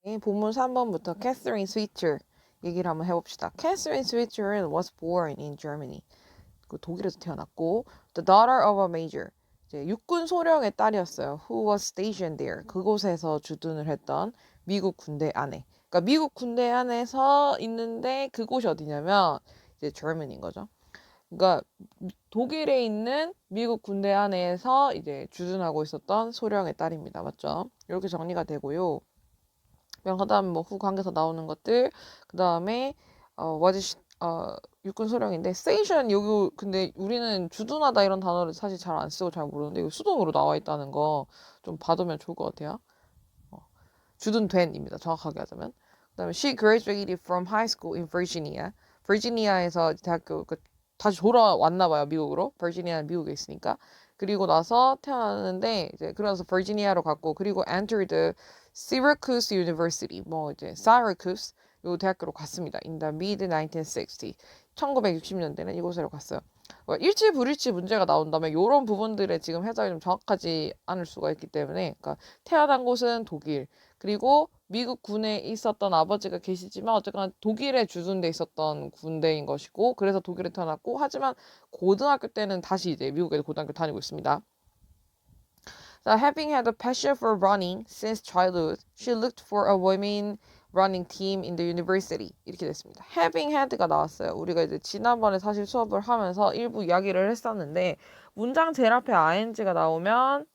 본문 3번부터 Catherine Switzer 얘기를 한번 해봅시다. Catherine Switzer was born in Germany. 그 독일에서 태어났고, the daughter of a major. 이제 육군 소령의 딸이었어요. Who was stationed there. 그곳에서 주둔을 했던 미국 군대 안에. 그러니까 미국 군대 안에서 있는데 그곳이 어디냐면 이제 Germany인 거죠. 그러니까 독일에 있는 미국 군대 안에서 이제 주둔하고 있었던 소령의 딸입니다. 맞죠? 이렇게 정리가 되고요. 그다음 후 관계에서 나오는 것들, 그 다음에 육군 소령인데 스테이션 여기 근데 우리는 주둔하다 이런 단어를 사실 잘 안 쓰고 잘 모르는데 이거 수동으로 나와 있다는 거 좀 받으면 좋을 것 같아요. 주둔된입니다. 정확하게 하자면. 그다음에 she graduated from high school in Virginia. 버지니아에서 대학교 다시 돌아왔나 봐요, 미국으로. 버지니아는 미국에 있으니까. 그리고 나서 태어났는데 이제 그래서 버지니아로 갔고 그리고 entered Syracuse University 뭐 이제 Syracuse 요 대학교로 갔습니다. In the mid 1960. 1960년대는 이곳으로 갔어요. 일치 불일치 문제가 나온다면 이런 부분들의 지금 해석이 좀 정확하지 않을 수가 있기 때문에 그러니까 태어난 곳은 독일 그리고 미국 군에 있었던 아버지가 계시지만 어쨌거나 독일에 주둔돼 있었던 군대인 것이고 그래서 독일에 태어났고 하지만 고등학교 때는 다시 이제 미국에 고등학교 다니고 있습니다. So having had a passion for running since childhood, she looked for a women running team in the university. 이렇게 됐습니다. Having had가 나왔어요. 우리가 이제 지난번에 사실 수업을 하면서 일부 이야기를 했었는데 문장 제일 앞에 ing가 나오면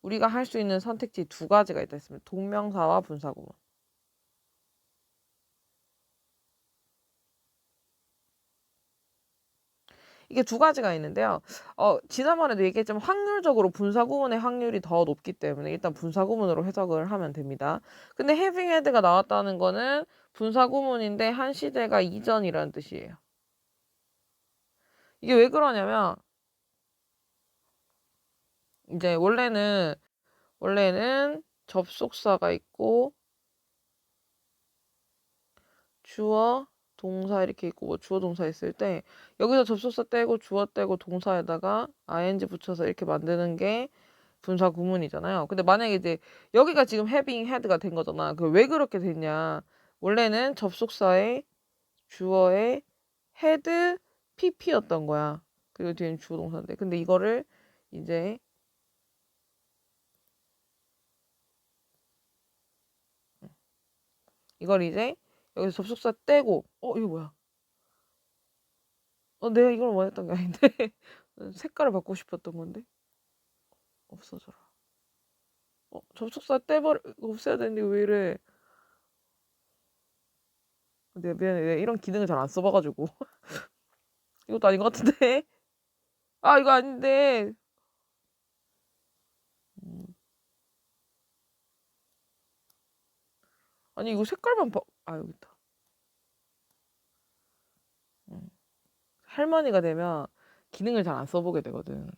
우리가 할 수 있는 선택지 두 가지가 있다 했습니다. 동명사와 분사구문. 이게 두 가지가 있는데요. 지난번에도 얘기했지만 확률적으로 분사구문의 확률이 더 높기 때문에 일단 분사구문으로 해석을 하면 됩니다. 근데 having had가 나왔다는 거는 분사구문인데 한 시대가 이전이라는 뜻이에요. 이게 왜 그러냐면 이제 원래는 접속사가 있고 주어 동사 이렇게 있고 뭐 주어 동사 있을 때 여기서 접속사 떼고 주어 떼고 동사에다가 ing 붙여서 이렇게 만드는 게 분사 구문이잖아요. 근데 만약에 이제 여기가 지금 having had가 된 거잖아. 그 왜 그렇게 됐냐? 원래는 접속사에 주어에 had pp였던 거야. 그리고 뒤에는 주어 동사인데. 근데 이거를 이제 여기서 접속사 떼고 이거 뭐야? 내가 이걸 원했던 게 아닌데 색깔을 바꾸고 싶었던 건데 없어져라. 접속사 없애야 되는데 왜 이래? 내가 미안해. 내가 이런 기능을 잘 안 써봐가지고 이것도 아닌 것 같은데. 이거 아닌데. 음. 아니 이거 색깔만 여기 있다. 할머니가 되면 기능을 잘 안 써보게 되거든.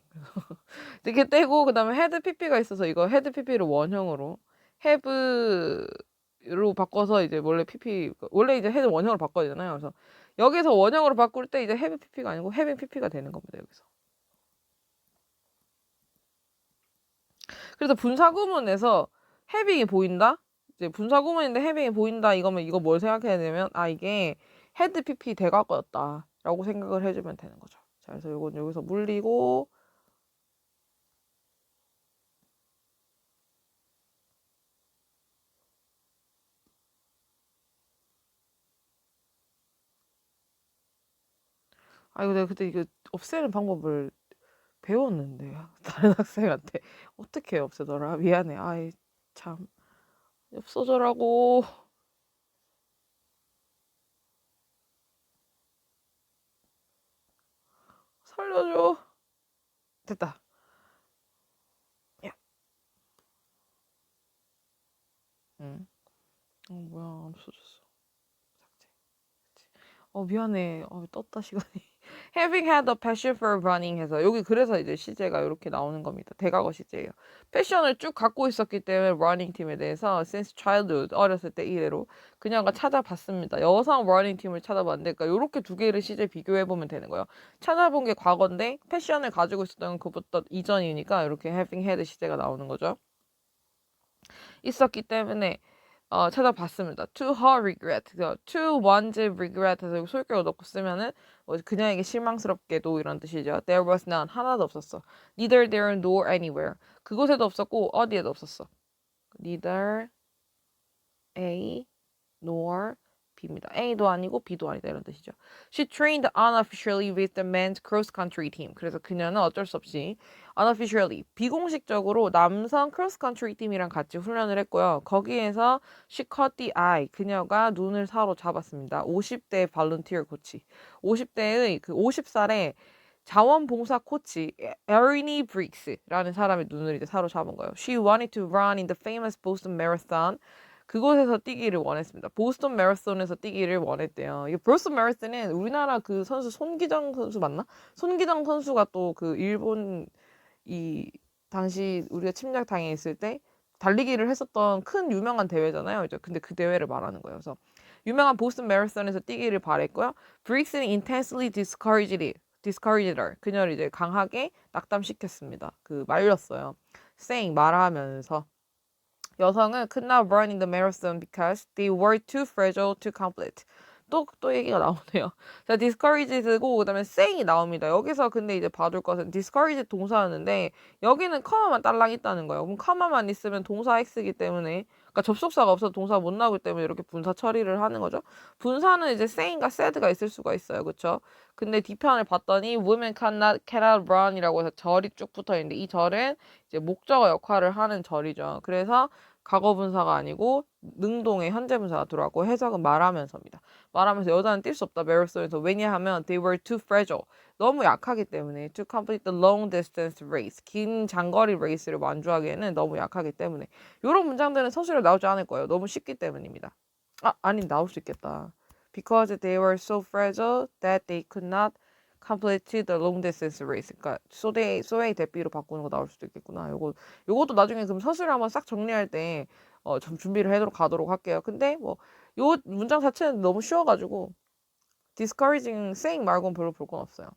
이렇게 떼고 그다음에 헤드 pp가 있어서 이거 헤드 pp를 원형으로 have로 바꿔서 이제 원래 이제 헤드 원형으로 바꿔야 되잖아요. 그래서 여기서 원형으로 바꿀 때 이제 have pp가 아니고 having pp가 되는 겁니다. 여기서. 그래서 분사구문에서 having이 보인다? 이제 분사구문인데 having이 보인다 이거면 이거 뭘 생각해야 되냐면 이게 had pp 대과거였다 라고 생각을 해주면 되는 거죠. 자, 그래서 이건 여기서 물리고 이거 내가 그때 이거 없애는 방법을 배웠는데 다른 학생한테 어떻게 없애더라? 미안해. 참 없어져라고. 살려줘. 됐다. 야. 응. 뭐야 없어졌어. 미안해. 떴다 시간이. Having had a passion for running 해서 여기 그래서 이제 시제가 이렇게 나오는 겁니다. 대과거 시제예요. 패션을 쭉 갖고 있었기 때문에 running 팀에 대해서 since childhood 어렸을 때 이래로 그녀가 찾아봤습니다. 여성 running 팀을 찾아봤는데 그러니까 이렇게 두 개를 시제 비교해 보면 되는 거예요. 찾아본 게 과거인데 패션을 가지고 있었던 그보다 이전이니까 이렇게 having had 시제가 나오는 거죠. 있었기 때문에 찾아봤습니다. To her regret. to one's regret 해서 소유격을 넣고 쓰면은 뭐 그녀에게 실망스럽게도 이런 뜻이죠. There was none. 하나도 없었어. Neither there nor anywhere. 그곳에도 없었고 어디에도 없었어. Neither A nor B입니다. A도 아니고 B도 아니다 이런 뜻이죠. She trained unofficially with the men's cross-country team. 그래서 그녀는 어쩔 수 없이 unofficially 비공식적으로 남성 cross-country 팀이랑 같이 훈련을 했고요. 거기에서 she caught the eye. 그녀가 눈을 사로잡았습니다. 50대 발런티어 코치. 50대의 그 50살의 자원봉사 코치 에리니 브릭스라는 사람의 눈을 이제 사로잡은 거예요. She wanted to run in the famous Boston Marathon. 그곳에서 뛰기를 원했습니다. 보스턴 마라톤에서 뛰기를 원했대요. 이 보스턴 마라톤은 우리나라 그 선수 손기정 선수 맞나? 손기정 선수가 또 그 일본 이 당시 우리가 침략 당해 있을 때 달리기를 했었던 큰 유명한 대회잖아요. 이제 근데 그 대회를 말하는 거예요. 그래서 유명한 보스턴 마라톤에서 뛰기를 바랬고요. 브릭스는 intensely discouraged her. 그녀를 이제 강하게 낙담시켰습니다. 그 말렸어요. saying 말하면서 여성은 could not run in the marathon because they were too fragile to complete. 또 얘기가 나오네요. 자, discouraged고 그다음에 saying이 나옵니다. 여기서 근데 이제 봐둘 것은 discouraged 동사였는데 여기는 커마만 딸랑 있다는 거예요. 그럼 커마만 있으면 동사 X이기 때문에 그러니까 접속사가 없어서 동사가 못 나오기 때문에 이렇게 분사 처리를 하는 거죠. 분사는 이제 saying과 said가 있을 수가 있어요. 그렇죠? 근데 뒤편을 봤더니 women cannot run이라고 해서 절이 쭉 붙어 있는데 이 절은 이제 목적어 역할을 하는 절이죠. 그래서 과거 분사가 아니고 능동의 현재 분사가 들어왔고 해석은 말하면서입니다. 말하면서 여자는 뛸 수 없다. 메리소에서 왜냐하면 they were too fragile. 너무 약하기 때문에 to complete the long distance race. 긴 장거리 레이스를 완주하기에는 너무 약하기 때문에 이런 문장들은 서술에 나오지 않을 거예요. 너무 쉽기 때문입니다. 아니 나올 수 있겠다. Because they were so fragile that they could not complete the long distance race. 그러니까 소의 대비로 바꾸는 거 나올 수도 있겠구나. 요것도 나중에 그럼 서술을 한번 싹 정리할 때 좀 준비를 해도록 가도록 할게요. 근데 뭐 요 문장 자체는 너무 쉬워가지고 discouraging saying 말고는 별로 볼 건 없어요.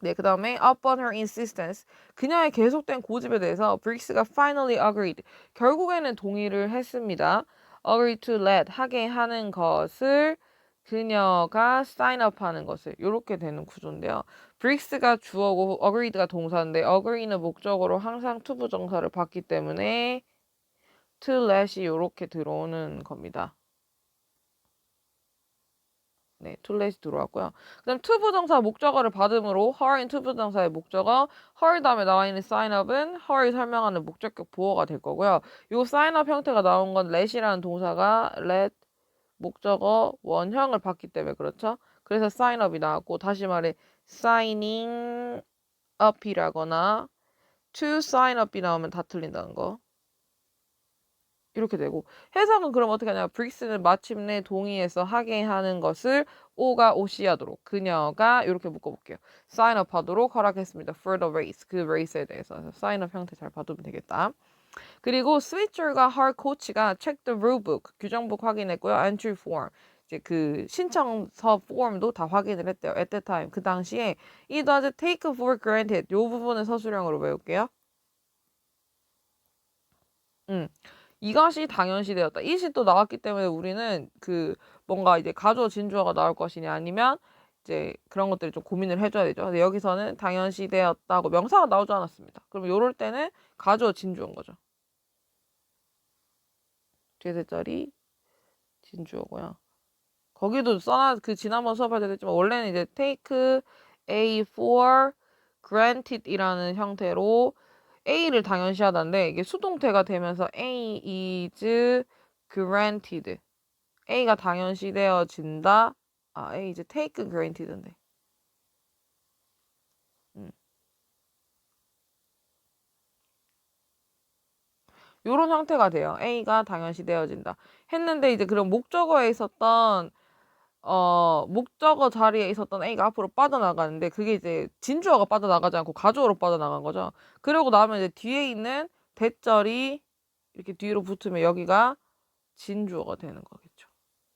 네, 그 다음에 upon her insistence 그녀의 계속된 고집에 대해서 브릭스가 finally agreed 결국에는 동의를 했습니다. agree to let 하게 하는 것을 그녀가 sign up 하는 것을 이렇게 되는 구조인데요. 브릭스가 주어고 agreed가 동사인데 agree는 목적으로 항상 투부정사를 받기 때문에 to let이 이렇게 들어오는 겁니다. 네, 툴렛이 들어왔고요. 그다음 투부정사 목적어를 받음으로 her인 투부정사의 목적어, her 다음에 나와 있는 sign up은 her을 설명하는 목적격 보어가 될 거고요. 요 sign up 형태가 나온 건 let이라는 동사가 let 목적어 원형을 받기 때문에 그렇죠. 그래서 sign up이 나왔고 다시 말해 signing up이라거나 to sign up이 나오면 다 틀린다는 거. 이렇게 되고 해석은 그럼 어떻게 하냐 브릭스는 마침내 동의해서 하게 하는 것을 오가 오시하도록 그녀가 이렇게 묶어볼게요. sign up 하도록 허락했습니다. for the race 그 레이스에 대해서 sign up 형태 잘 봐두면 되겠다. 그리고 스위처가 her 코치가 check the rulebook 규정북 확인했고요. entry form 이제 그 신청서 폼도 다 확인을 했대요. at the time 그 당시에 it was take for granted 요 부분은 서술형으로 외울게요. 이것이 당연시되었다. 이시 또 나왔기 때문에 우리는 그 뭔가 이제 가주어 진주어가 나올 것이냐 아니면 이제 그런 것들을 좀 고민을 해줘야 되죠. 근데 여기서는 당연시되었다고 명사가 나오지 않았습니다. 그럼 요럴 때는 가주어 진주어인 거죠. 뒤에 대자리 진주어고요. 거기도 그 지난번 수업할 때도 했지만 원래는 이제 take A for granted이라는 형태로 A를 당연시하다는데 이게 수동태가 되면서 A is granted. A가 당연시되어진다. A is taken granted인데. 요런 형태가 돼요. A가 당연시되어진다. 했는데 이제 그런 목적어에 있었던 목적어 자리에 있었던 A가 앞으로 빠져나가는데 그게 이제 진주어가 빠져나가지 않고 가주어로 빠져나간 거죠. 그러고 나면 이제 뒤에 있는 대절이 이렇게 뒤로 붙으면 여기가 진주어가 되는 거겠죠.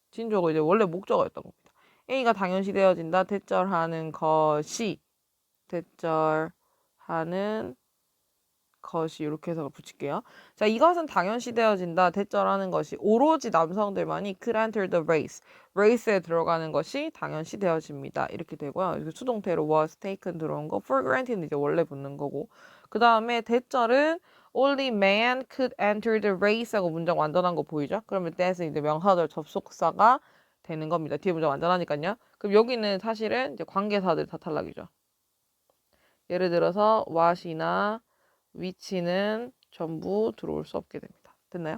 진주어가 이제 원래 목적어였던 겁니다. A가 당연시되어진다. 대절하는 것이 대절하는 것이 이렇게 해서 붙일게요. 자, 이것은 당연시 되어진다. 대절하는 것이 오로지 남성들만이 could enter the race. race에 들어가는 것이 당연시 되어집니다. 이렇게 되고요. 이렇게 수동태로 was taken 들어온 거 for granted는 이제 원래 붙는 거고. 그 다음에 대절은 only man could enter the race 하고 문장 완전한 거 보이죠? 그러면 that은 이제 명사절 접속사가 되는 겁니다. 뒤에 문장 완전하니까요. 그럼 여기는 사실은 이제 관계사들 다 탈락이죠. 예를 들어서 what이나 which는 전부 들어올 수 없게 됩니다. 됐나요?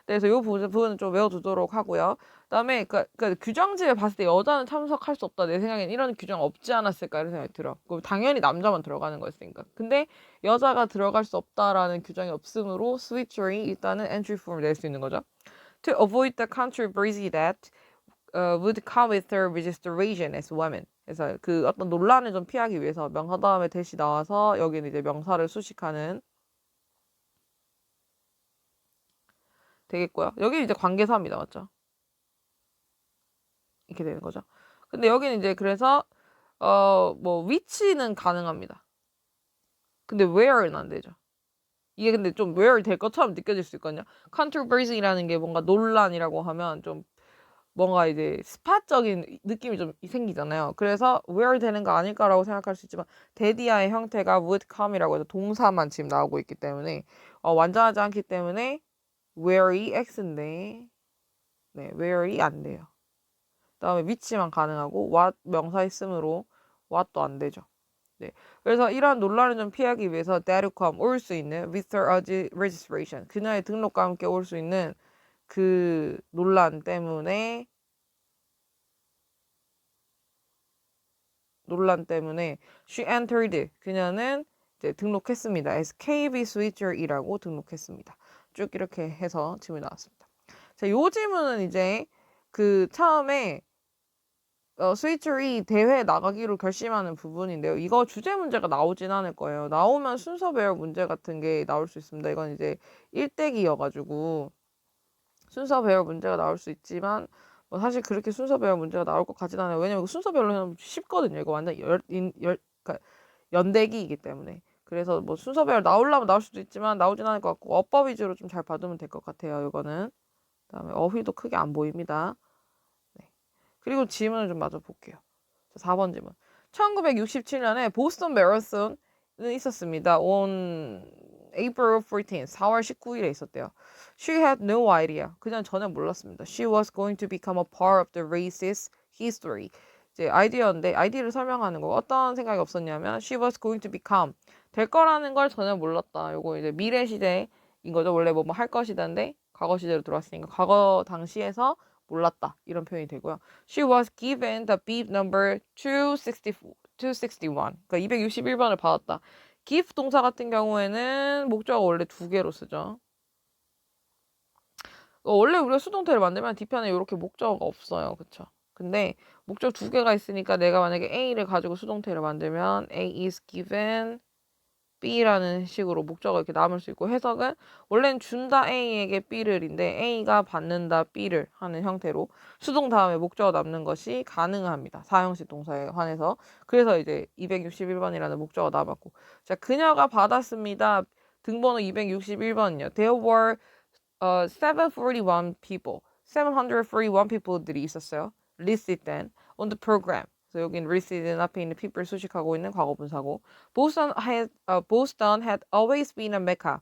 그래서 이 부분은 좀 외워두도록 하고요. 그다음에 그 규정집에 봤을 때 여자는 참석할 수 없다. 내 생각엔 이런 규정 없지 않았을까 이런 생각이 들어. 그럼 당연히 남자만 들어가는 거였으니까. 근데 여자가 들어갈 수 없다라는 규정이 없으므로 switcher이 일단은 entry form을 낼 수 있는 거죠. To avoid the controversy that would come with her registration as women. 그래서 그 어떤 논란을 좀 피하기 위해서 명사 다음에 대시 나와서 여기는 이제 명사를 수식하는 되겠고요. 여기 이제 관계사입니다. 맞죠? 이렇게 되는 거죠. 근데 여기는 이제 그래서 뭐 which는 가능합니다. 근데 where는 안 되죠. 이게 근데 좀 where 될 것처럼 느껴질 수 있거든요. controversy라는 게 뭔가 논란이라고 하면 좀 뭔가 이제 스팟적인 느낌이 좀 생기잖아요. 그래서 where 되는 거 아닐까라고 생각할 수 있지만 데디아의 형태가 would come이라고 해서 동사만 지금 나오고 있기 때문에 완전하지 않기 때문에 where이 x인데 네, where이 안 돼요. 그다음에 which만 가능하고 what 명사 있으므로 what도 안 되죠. 네. 그래서 이러한 논란을 좀 피하기 위해서 that come 올 수 있는 with her registration 그녀의 등록과 함께 올 수 있는 그 논란 때문에 she entered 그녀는 이제 등록했습니다. as KB switcher이라고 등록했습니다. 쭉 이렇게 해서 질문이 나왔습니다. 자, 요 질문은 이제 그 처음에 스위처이 대회에 나가기로 결심하는 부분인데요. 이거 주제 문제가 나오진 않을 거예요. 나오면 순서 배열 문제 같은 게 나올 수 있습니다. 이건 이제 1대기여가지고 순서 배열 문제가 나올 수 있지만 뭐 사실 그렇게 순서 배열 문제가 나올 것 같진 않아요. 왜냐면 순서 배열로 하면 쉽거든요. 이거 완전 그러니까 연대기이기 때문에. 그래서 뭐 순서 배열 나오려면 나올 수도 있지만 나오진 않을 것 같고 어법 위주로 좀 잘 봐두면 될 것 같아요. 이거는. 그다음에 어휘도 크게 안 보입니다. 그리고 질문을 좀 마저 볼게요. 4번 질문. 1967년에 보스턴 마라톤은 있었습니다. on April 14th, 4월 19일에 있었대요. She had no idea. 그냥 전혀 몰랐습니다. She was going to become a part of the race's history. 이제 아이디어인데 아이디어를 설명하는 거 어떤 생각이 없었냐면 she was going to become 될 거라는 걸 전혀 몰랐다. 요거 이제 미래 시대인 거죠. 원래 뭐 할 것이다인데 과거 시대로 들어왔으니까 과거 당시에서 몰랐다 이런 표현이 되고요. She was given the beep number 261. 그러니까 261번을 받았다. give 동사 같은 경우에는 목적어 원래 2개로 쓰죠. 원래 우리가 수동태를 만들면 뒤편에 이렇게 목적어가 없어요. 그쵸? 근데 목적 2개가 있으니까 내가 만약에 A를 가지고 수동태를 만들면 A is given B라는 식으로 목적어 이렇게 남을 수 있고 해석은 원래는 준다 A에게 B를인데 A가 받는다 B를 하는 형태로 수동 다음에 목적어 남는 것이 가능합니다. 사형식 동사에 한해서. 그래서 이제 261번이라는 목적어 남았고 자 그녀가 받았습니다. 등번호 261번이요. There were 741 people. 741 people들이 있었어요. listed then on the program. 그래서 여긴 리시드는 앞에 있는 people 수식하고 있는 과거분사고 Boston had always been a mecca.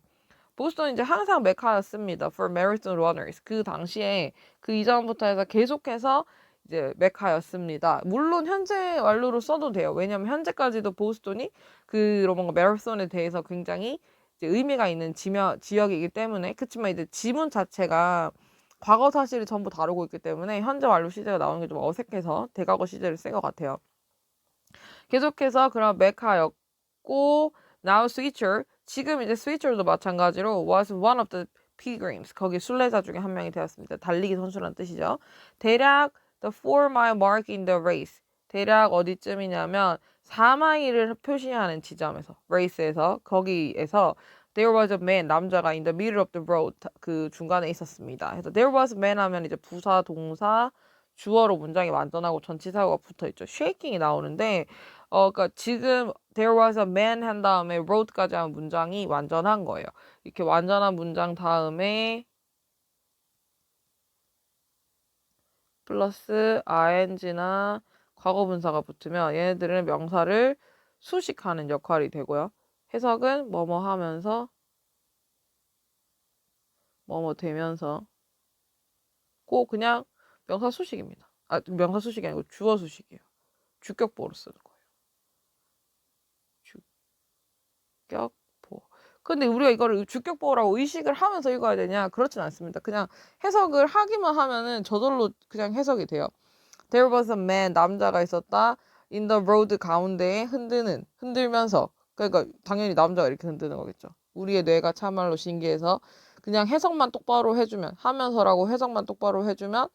보스턴은 이제 항상 메카였습니다. for marathon runners. 그 당시에 그 이전부터 해서 계속해서 이제 메카였습니다. 물론 현재 완료로 써도 돼요. 왜냐하면 현재까지도 보스턴이 그런 뭔가 마라톤에 대해서 굉장히 이제 의미가 있는 지역이기 때문에 그렇지만 이제 지문 자체가 과거 사실을 전부 다루고 있기 때문에 현재 완료 시제가 나오는 게 좀 어색해서 대과거 시제를 쓴 것 같아요. 계속해서 그런 메카였고 now switcher 지금 이제 switcher도 마찬가지로 was one of the pilgrims 거기 순례자 중에 한 명이 되었습니다. 달리기 선수라는 뜻이죠. 대략 the 4-mile mark in the race 대략 어디쯤이냐면 4마일을 표시하는 지점에서 race에서 거기에서 There was a man 남자가 in the middle of the road 그 중간에 있었습니다. 그래서 there was a man 하면 이제 부사 동사 주어로 문장이 완전하고 전치사가 붙어 있죠. 쉐이킹이 나오는데 그러니까 지금 there was a man 한 다음에 wrote까지 하면 문장이 완전한 거예요. 이렇게 완전한 문장 다음에 플러스 ing나 과거분사가 붙으면 얘네들은 명사를 수식하는 역할이 되고요. 해석은 뭐뭐 하면서 뭐뭐 되면서 꼭 그냥 명사 수식입니다. 명사 수식이 아니고 주어 수식이에요. 주격보로 쓰는 거예요. 주격보. 근데 우리가 이거를 주격보라고 의식을 하면서 읽어야 되냐? 그렇진 않습니다. 그냥 해석을 하기만 하면은 저절로 그냥 해석이 돼요. There was a man, 남자가 있었다. In the road, 가운데에 흔들면서. 그러니까 당연히 남자가 이렇게 흔드는 거겠죠. 우리의 뇌가 참말로 신기해서 그냥 해석만 똑바로 해주면, 하면서라고 해석만 똑바로 해주면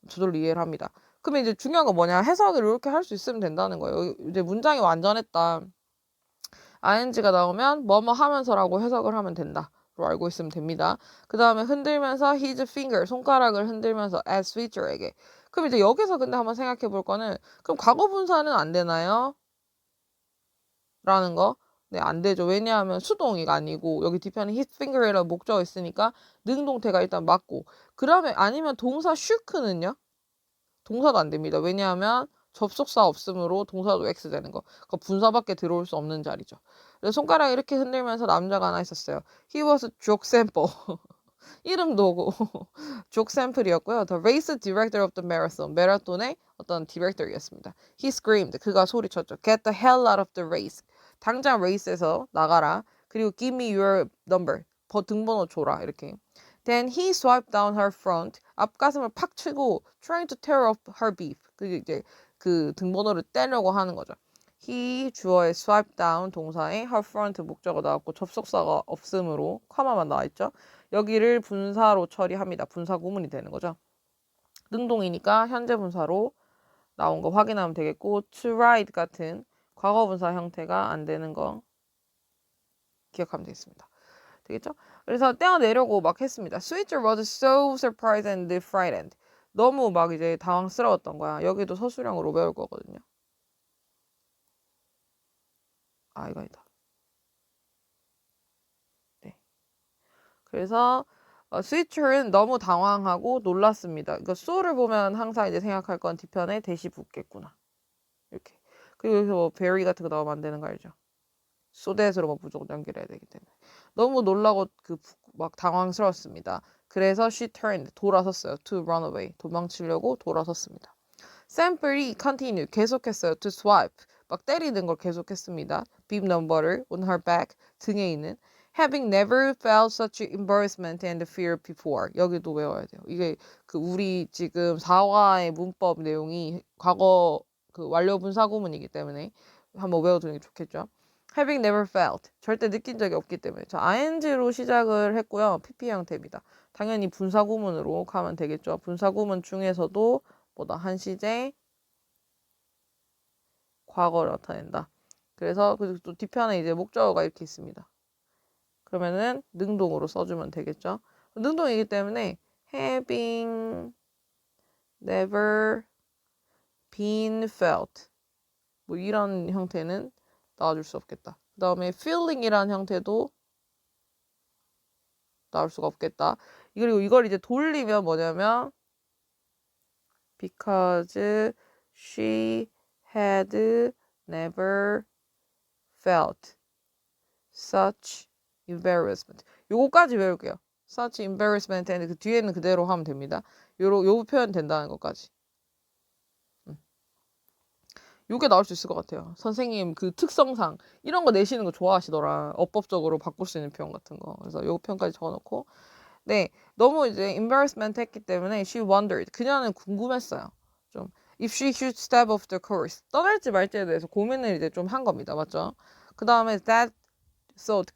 저절로 이해를 합니다. 그러면 이제 중요한 건 뭐냐? 해석을 이렇게 할 수 있으면 된다는 거예요. 이제 문장이 완전했다. ing가 나오면 뭐뭐 하면서라고 해석을 하면 된다. 로 알고 있으면 됩니다. 그 다음에 흔들면서 his finger, 손가락을 흔들면서 as teacher에게. 그럼 이제 여기서 근데 한번 생각해 볼 거는 그럼 과거 분사는 안 되나요? 라는 거. 네, 안 되죠. 왜냐하면 수동이가 아니고 여기 뒤편에 his finger이라는 목적어 있으니까 능동태가 일단 맞고 그러면 아니면 동사 should는요? 동사도 안 됩니다. 왜냐하면 접속사 없으므로 동사도 X 되는 거. 그 분사밖에 들어올 수 없는 자리죠. 그래서 손가락 이렇게 흔들면서 남자가 하나 있었어요. He was a joke sample. 이름도 joke sample이었고요. The race director of the marathon. 마라톤의 어떤 디렉터였습니다. He screamed. 그가 소리쳤죠. Get the hell out of the race. 당장 레이스에서 나가라. 그리고 give me your number. 등번호 줘라. 이렇게. Then he swiped down her front. 앞가슴을 팍 치고 trying to tear off her beef. 그게 이제 그 등번호를 떼려고 하는 거죠. he 주어의 swipe down 동사에 her front 목적어 나왔고 접속사가 없으므로 컴마만 나와 있죠. 여기를 분사로 처리합니다. 분사 구문이 되는 거죠. 능동이니까 현재 분사로 나온 거 확인하면 되겠고 to ride 같은 과거 분사 형태가 안 되는 거 기억하면 되겠습니다. 되겠죠? 그래서 떼어내려고 막 했습니다. Switcher was so surprised and frightened. 너무 막 이제 당황스러웠던 거야. 여기도 서술형으로 배울 거거든요. 이거 아니다. 네. 그래서 스위처는 너무 당황하고 놀랐습니다. 그러니까 so를 보면 항상 이제 생각할 건 뒤편에 대시 붙겠구나. 이렇게. 그리고 여기서 뭐 very 같은 거 나오면 안 되는 거 알죠? so that으로 뭐 무조건 연결해야 되기 때문에. 너무 놀라고 막 당황스러웠습니다. 그래서 she turned, 돌아섰어요. to run away, 도망치려고 돌아섰습니다. 샘플이 continue, 계속했어요. to swipe, 막 때리는 걸 계속했습니다. bib number를 on her back, 등에 있는 having never felt such embarrassment and fear before. 여기도 외워야 돼요. 이게 우리 지금 4화의 문법 내용이 과거 완료 분사 구문이기 때문에 한번 외워두는 게 좋겠죠. having never felt, 절대 느낀 적이 없기 때문에 자, ing로 시작을 했고요. pp 형태입니다. 당연히 분사 구문으로 가면 되겠죠. 분사 구문 중에서도 뭐다 한시제 과거를 나타낸다. 그래서 또 뒤편에 이제 목적어가 이렇게 있습니다. 그러면은 능동으로 써주면 되겠죠. 능동이기 때문에 having never been felt 뭐 이런 형태는 나와줄 수 없겠다. 그 다음에 feeling이라는 형태도 나올 수가 없겠다. 그리고 이걸 이제 돌리면 뭐냐면 because she had never felt such embarrassment. 요거까지 외울게요. such embarrassment and 그 뒤에는 그대로 하면 됩니다. 요 표현 된다는 것까지. 요게 나올 수 있을 것 같아요. 선생님 그 특성상 이런 거 내시는 거 좋아하시더라. 어법적으로 바꿀 수 있는 표현 같은 거. 그래서 요 표현까지 적어놓고 네, 너무 이제 embarrassment 했기 때문에 she wondered. 그녀는 궁금했어요. 좀 if she should step off the course. 떠날지 말지에 대해서 고민을 이제 좀 한 겁니다. 맞죠? 그 다음에 that thought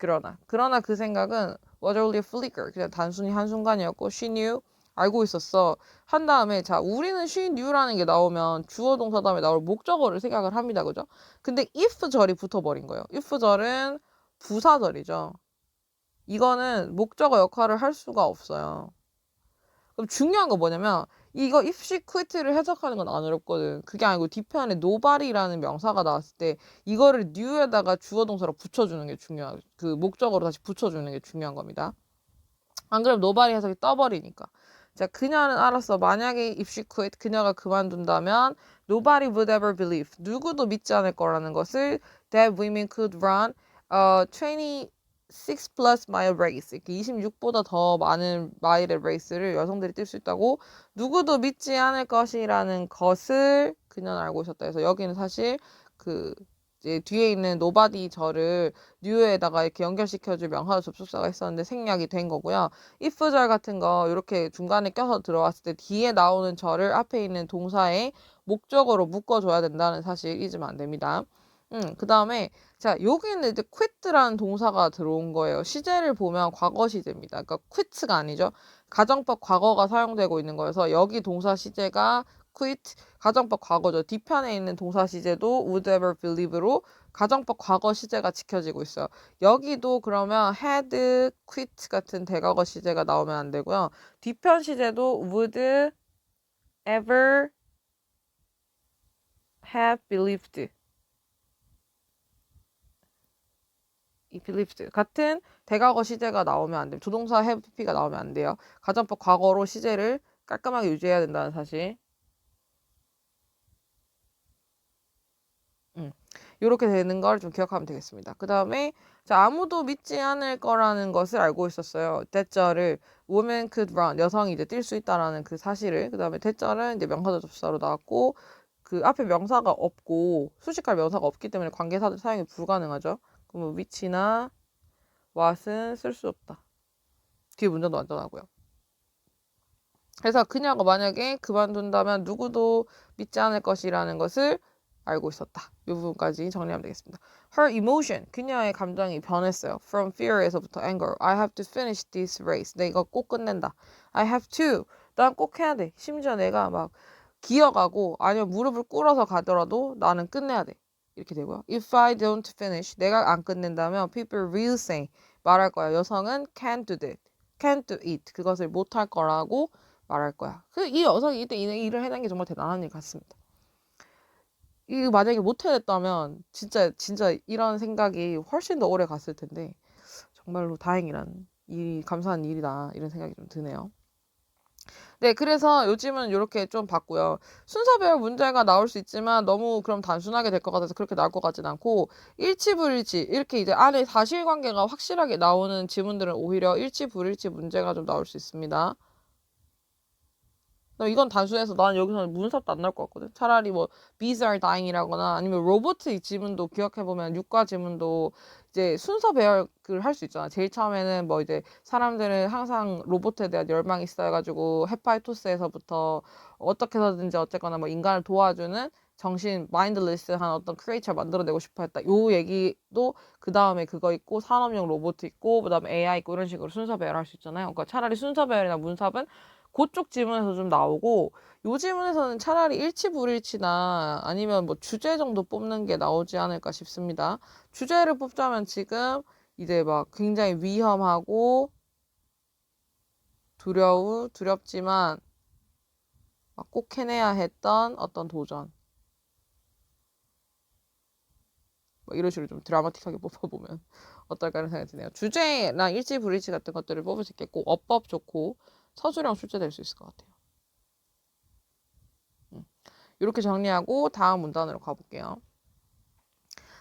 그러나 그 생각은 was only a flicker. 그냥 단순히 한순간이었고 she knew. 알고 있었어. 한 다음에 자 우리는 she knew라는 게 나오면 주어 동사 다음에 나올 목적어를 생각을 합니다. 그죠? 근데 if 절이 붙어버린 거예요. if 절은 부사절이죠. 이거는 목적어 역할을 할 수가 없어요. 그럼 중요한 건 뭐냐면 이거 if she quit를 해석하는 건 안 어렵거든. 그게 아니고 뒤편에 nobody라는 명사가 나왔을 때 이거를 new에다가 주어 동사로 붙여주는 게 중요한, 그 목적어로 다시 붙여주는 게 중요한 겁니다. 안 그러면 nobody 해석이 떠버리니까. 자, 그녀는 알았어. 만약에 if she quit, 그녀가 그만둔다면 nobody would ever believe. 누구도 믿지 않을 거라는 것을 that women could run 26 plus mile race. 이렇게 26보다 더 많은 마일의 레이스를 여성들이 뛸 수 있다고 누구도 믿지 않을 것이라는 것을 그녀는 알고 있었다. 그래서 여기는 사실 그 이제 뒤에 있는 nobody 절을 뉴에다가 이렇게 연결시켜줄 명사절 접속사가 있었는데 생략이 된 거고요. if절 같은 거 이렇게 중간에 껴서 들어왔을 때 뒤에 나오는 절을 앞에 있는 동사의 목적어로 묶어줘야 된다는 사실 잊으면 안 됩니다. 그 다음에 자, 여기는 이제 quit라는 동사가 들어온 거예요. 시제를 보면 과거 시제입니다. 그러니까 quit가 아니죠. 가정법 과거가 사용되고 있는 거여서 여기 동사 시제가 quit, 가정법 과거죠. 뒤편에 있는 동사 시제도 would ever believe로 가정법 과거 시제가 지켜지고 있어요. 여기도 그러면 had, quit 같은 대과거 시제가 나오면 안 되고요. 뒤편 시제도 would ever have believed. 이 believed 같은 대과거 시제가 나오면 안 돼요. 조동사 have, pp가 나오면 안 돼요. 가정법 과거로 시제를 깔끔하게 유지해야 된다는 사실. 이렇게 되는 걸 좀 기억하면 되겠습니다. 그 다음에 자, 아무도 믿지 않을 거라는 것을 알고 있었어요. 대절을 women could run, 여성이 이제 뛸 수 있다라는 그 사실을. 그 다음에 대절은 이제 명사절 접수사로 나왔고 그 앞에 명사가 없고 수식할 명사가 없기 때문에 관계사들 사용이 불가능하죠. 그러면 which나 what은 쓸 수 없다. 뒤에 문장도 완전하고요. 그래서 그녀가 만약에 그만둔다면 누구도 믿지 않을 것이라는 것을 알고 있었다. 이 부분까지 정리하면 되겠습니다. Her emotion, 그녀의 감정이 변했어요. From fear에서부터 anger. I have to finish this race. 내가 이거 꼭 끝낸다. I have to. 난 꼭 해야 돼. 심지어 내가 막 기어가고 아니면 무릎을 꿇어서 가더라도 나는 끝내야 돼. 이렇게 되고요. If I don't finish, 내가 안 끝낸다면 people will say, 말할 거야. 여성은 can't do that. can't do it. 그것을 못할 거라고 말할 거야. 이 여성이 이때 이 일을 해낸 게 정말 대단한 일 같습니다. 이거 만약에 못 해냈다면 진짜 이런 생각이 훨씬 더 오래 갔을 텐데 정말로 다행이란 일이 감사한 일이다 이런 생각이 좀 드네요. 네, 그래서 요즘은 이렇게 좀 봤고요. 순서별 문제가 나올 수 있지만 너무 그럼 단순하게 될 것 같아서 그렇게 나올 것 같진 않고 일치불일치 이렇게 이제 안에 사실관계가 확실하게 나오는 지문들은 오히려 일치불일치 문제가 좀 나올 수 있습니다. 이건 단순해서 나는 여기서는 문sab도 안 나올 것 같거든. 차라리 뭐 bees are dying이라거나 아니면 로보트 이 지문도 기억해보면 육과 지문도 이제 순서 배열을 할 수 있잖아. 제일 처음에는 뭐 이제 사람들은 항상 로봇에 대한 열망이 있어가지고 헤파이토스에서부터 어떻게 해서든지 어쨌거나 뭐 인간을 도와주는 정신 마인드리스한 어떤 크리에이처를 만들어내고 싶어 했다. 요 얘기도 그 다음에 그거 있고 산업용 로봇 있고 그 다음에 AI 있고 이런 식으로 순서 배열할 수 있잖아요. 그러니까 차라리 순서 배열이나 문sab은 그쪽 지문에서 좀 나오고 요 지문에서는 차라리 일치불일치나 아니면 뭐 주제 정도 뽑는 게 나오지 않을까 싶습니다. 주제를 뽑자면 지금 이제 막 굉장히 위험하고 두렵지만 막 꼭 해내야 했던 어떤 도전. 뭐 이런 식으로 좀 드라마틱하게 뽑아보면 어떨까 하는 생각이 드네요. 주제랑 일치불일치 같은 것들을 뽑을 수 있겠고 어법 좋고 서술형 출제될 수 있을 것 같아요. 이렇게 정리하고 다음 문단으로 가볼게요.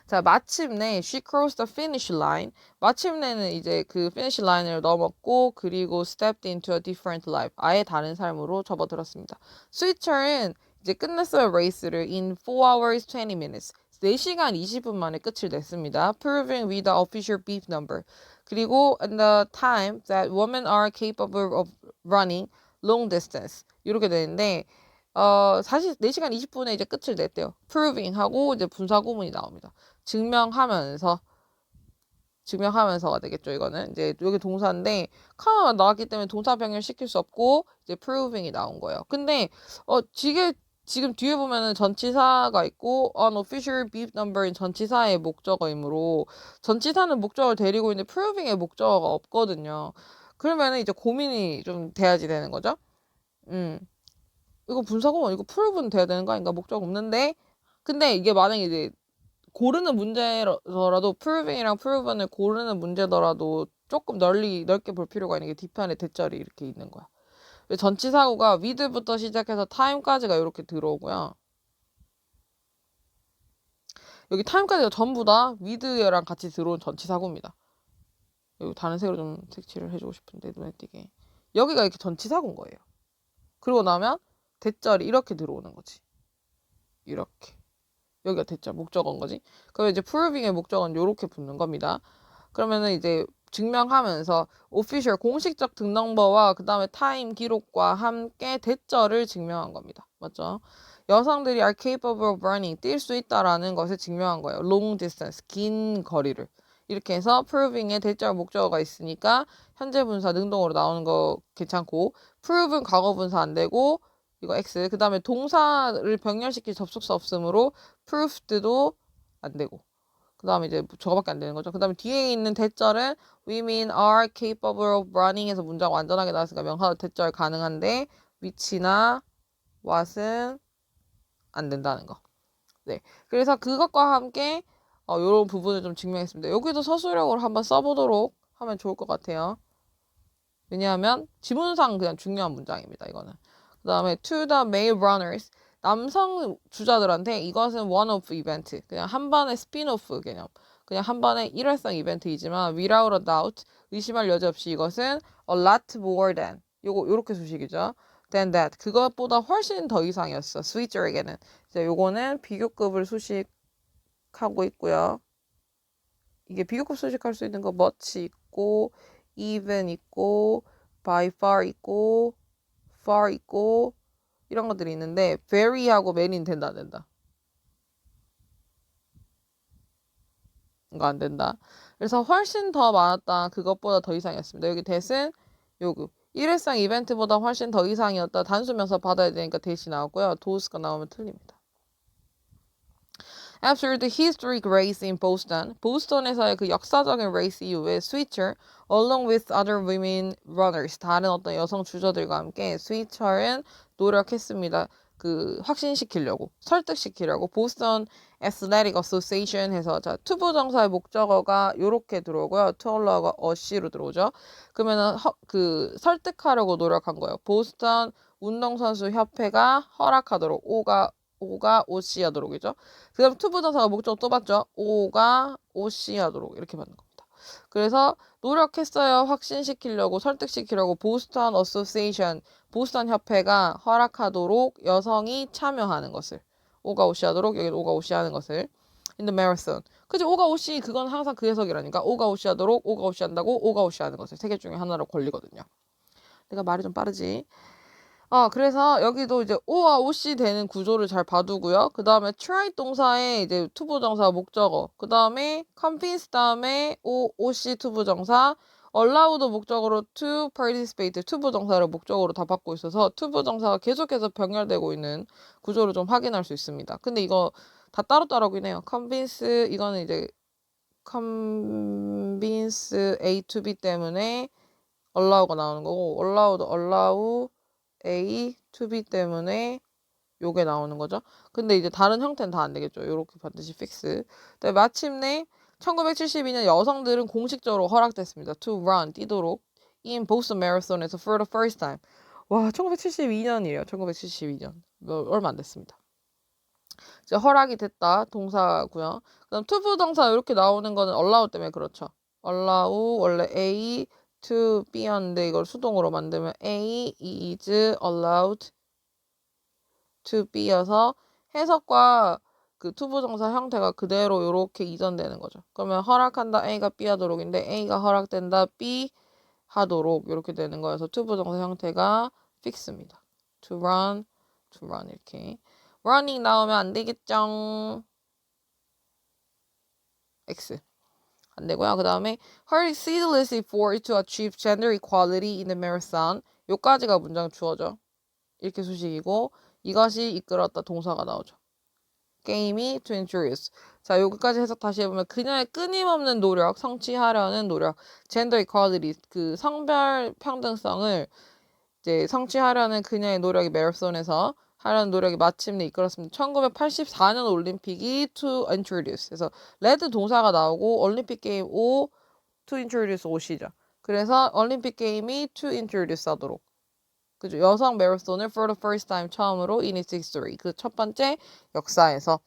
자, 마침내 she crossed the finish line. 마침내는 이제 그 finish line을 넘었고 그리고 stepped into a different life. 아예 다른 삶으로 접어들었습니다. 스위처는 이제 끝냈어요. 레이스를 in 4 hours 20 minutes. 4시간 20분 만에 끝을 냈습니다. Proving with the official beef number. 그리고 in the time that women are capable of running long distance. 이렇게 되는데 사실 4시간 20분에 이제 끝을 냈대요. proving 하고 이제 분사 구문이 나옵니다. 증명하면서가 되겠죠. 이거는 이제 여기 동사인데 카마가 나왔기 때문에 동사 병렬 시킬 수 없고 이제 proving이 나온 거예요. 근데 지금 뒤에 보면은 전치사가 있고 unofficial beef number인 전치사의 목적어이므로 전치사는 목적어를 데리고 있는데 proving의 목적어가 없거든요. 그러면은 이제 고민이 좀 돼야지 되는 거죠. 음. 이거 분사구문 이거 prove는 돼야 되는 거 아닌가? 목적 없는데. 근데 이게 만약에 이제 고르는 문제더라도 proving이랑 proven을 고르는 문제더라도 조금 넓게 볼 필요가 있는 게 뒷판에 대절이 이렇게 있는 거야. 전치사구가 with부터 시작해서 time까지가 이렇게 들어오고요. 여기 time까지가 전부 다 with랑 같이 들어온 전치사구입니다. 여기 다른 색으로 좀 색칠을 해주고 싶은데 눈에 띄게. 여기가 이렇게 전치사구인 거예요. 그러고 나면 대절이 이렇게 들어오는 거지. 이렇게. 여기가 대절 목적어인 거지. 그러면 이제 proving의 목적어는 이렇게 붙는 겁니다. 그러면은 이제 증명하면서 official 공식적 등넘버와 그 다음에 타임 기록과 함께 대절을 증명한 겁니다. 맞죠? 여성들이 are capable of running, 뛸 수 있다라는 것을 증명한 거예요. long distance, 긴 거리를. 이렇게 해서 proving의 대절 목적어가 있으니까 현재 분사 능동으로 나오는 거 괜찮고 prove은 과거 분사 안 되고 이거 X. 그 다음에 동사를 병렬시킬 접속사 없으므로 proved도 안 되고. 그 다음에 이제 저거밖에 안 되는 거죠. 그 다음에 뒤에 있는 대절은 women are capable of running 해서 문장 완전하게 나왔으니까 명사도 대절 가능한데 which나 what은 안 된다는 거. 네. 그래서 그것과 함께 이런 부분을 좀 증명했습니다. 여기도 서술형으로 한번 써보도록 하면 좋을 것 같아요. 왜냐하면 지문상 그냥 중요한 문장입니다. 이거는. 그 다음에 to the male runners 남성 주자들한테 이것은 one-off 이벤트 그냥 한 번의 스핀오프 개념 그냥 한 번의 일회성 이벤트이지만 without a doubt 의심할 여지 없이 이것은 a lot more than 요렇게 수식이죠. than that 그것보다 훨씬 더 이상이었어. 스위저에게는 이제 요거는 비교급을 수식하고 있고요. 이게 비교급 수식할 수 있는 거 much 있고 even 있고 by far 있고 far 있고 이런 것들이 있는데 very하고 mary는 된다 안 된다. 이거 안 된다. 그래서 훨씬 더 많았다. 그것보다 더 이상이었습니다. 여기 that은 요거 일회성 이벤트보다 훨씬 더 이상이었다. 단수명사 받아야 되니까 that이 나오고요. those가 나오면 틀립니다. After the historic race in Boston, 보스턴에서의 그 역사적인 레이스 이후에 스위처, along with other women runners, 다른 어떤 여성 주저들과 함께 스위처는 노력했습니다. 그 확신시키려고, 설득시키려고 보스턴 Athletic Association 해서 자 투부정사의 목적어가 요렇게 들어오고요. 투얼러가 어시로 들어오죠. 그러면은 그 설득하려고 노력한 거예요. 보스턴 운동선수 협회가 허락하도록 오가 오시 하도록이죠. 그 다음 투부정사가 목적 또 봤죠. 오가 오시 하도록 이렇게 받는 겁니다. 그래서 노력했어요. 확신시키려고 설득시키려고 보스턴 어소시에이션 보스턴 협회가 허락하도록 여성이 참여하는 것을 오가 오시 하도록 여기 오가 오시 하는 것을 in the marathon. 그치 오가 오시 그건 항상 그 해석이라니까 오가 오시 하도록 오가 오시 한다고 오가 오시 하는 것을 세 개 중에 하나로 걸리거든요. 내가 말이 좀 빠르지. 그래서 여기도 이제 오와 오씨 되는 구조를 잘 봐두고요. 그 다음에 try 동사에 이제 투부정사 목적어. 그 다음에 convince 다음에 오씨 투부정사. allow도 목적어로 to participate 투부정사를 목적어로 다 받고 있어서 투부정사가 계속해서 병렬되고 있는 구조를 좀 확인할 수 있습니다. 근데 이거 다 따로따로긴 해요. convince 이거는 이제 convince A to B 때문에 allow가 나오는 거고 allow도 allow A to B 때문에 요게 나오는 거죠. 근데 이제 다른 형태는 다 안 되겠죠. 요렇게 반드시 fix. 마침내 1972년 여성들은 공식적으로 허락됐습니다. to run, 뛰도록 in Boston Marathon에서 for the first time. 와, 1972년이에요. 1972년. 얼마 안 됐습니다. 이제 허락이 됐다. 동사고요. 그다음 투부동사 이렇게 나오는 거는 allow 때문에 그렇죠. allow 원래 A to B였는데 이걸 수동으로 만들면 A is allowed to B여서 해석과 그 투부정사 형태가 그대로 이렇게 이전되는 거죠. 그러면 허락한다 A가 B 하도록인데 A가 허락된다 B 하도록 이렇게 되는 거여서 투부정사 형태가 fix입니다. to run 이렇게 running 나오면 안 되겠죠. X 안 되고요. 그 다음에 hurried ceaselessly forward to achieve gender equality in the marathon. 요까지가 문장 주어져. 이렇게 수식이고 이것이 이끌었다 동사가 나오죠. 게임이 to introduce. 자, 여기까지 해석 다시 해보면 그녀의 끊임없는 노력, 성취하려는 노력, gender equality, 그 성별 평등성을 이제 성취하려는 그녀의 노력이 마라톤에서 하려는 노력이 마침내 이끌었습니다. 1984년 올림픽이 to introduce. 그래서 레드 동사가 나오고 올림픽 게임 O to introduce O시죠. 그래서 올림픽 게임이 to introduce 하도록. 그죠? 여성 마라톤을 for the first time 처음으로 in its history. 그 첫 번째 역사에서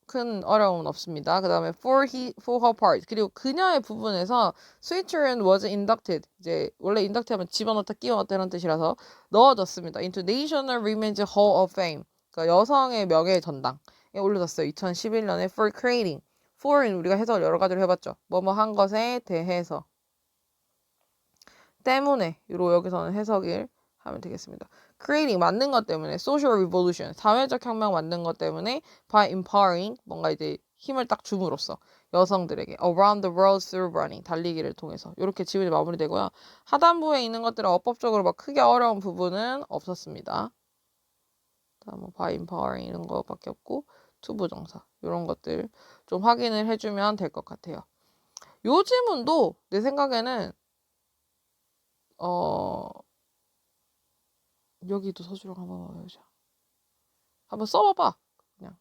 큰 어려움은 없습니다. 그 다음에 for her part. 그리고 그녀의 부분에서 Switzerland was inducted. 이제 원래 induct 하면 집어넣다 끼워넣다 이런 뜻이라서 넣어졌습니다. into National Women's Hall of Fame. 그러니까 여성의 명예 전당에 올려졌어요. 2011년에 for creating. for은 우리가 해석을 여러 가지로 해봤죠. 뭐뭐 한 것에 대해서. 때문에 로 여기서는 해석을 하면 되겠습니다. creating 만든 것 때문에 social revolution 사회적 혁명 만든 것 때문에 by empowering 뭔가 이제 힘을 딱 줌으로써 여성들에게 around the world through running 달리기를 통해서 이렇게 지문이 마무리되고요. 하단부에 있는 것들은 어법적으로 막 크게 어려운 부분은 없었습니다. 뭐 by empowering 이런 거밖에 없고 투부정사 이런 것들 좀 확인을 해주면 될 것 같아요. 요 지문도 내 생각에는 여기도 서술형 한번 봐보자. 한번 써봐봐. 그냥.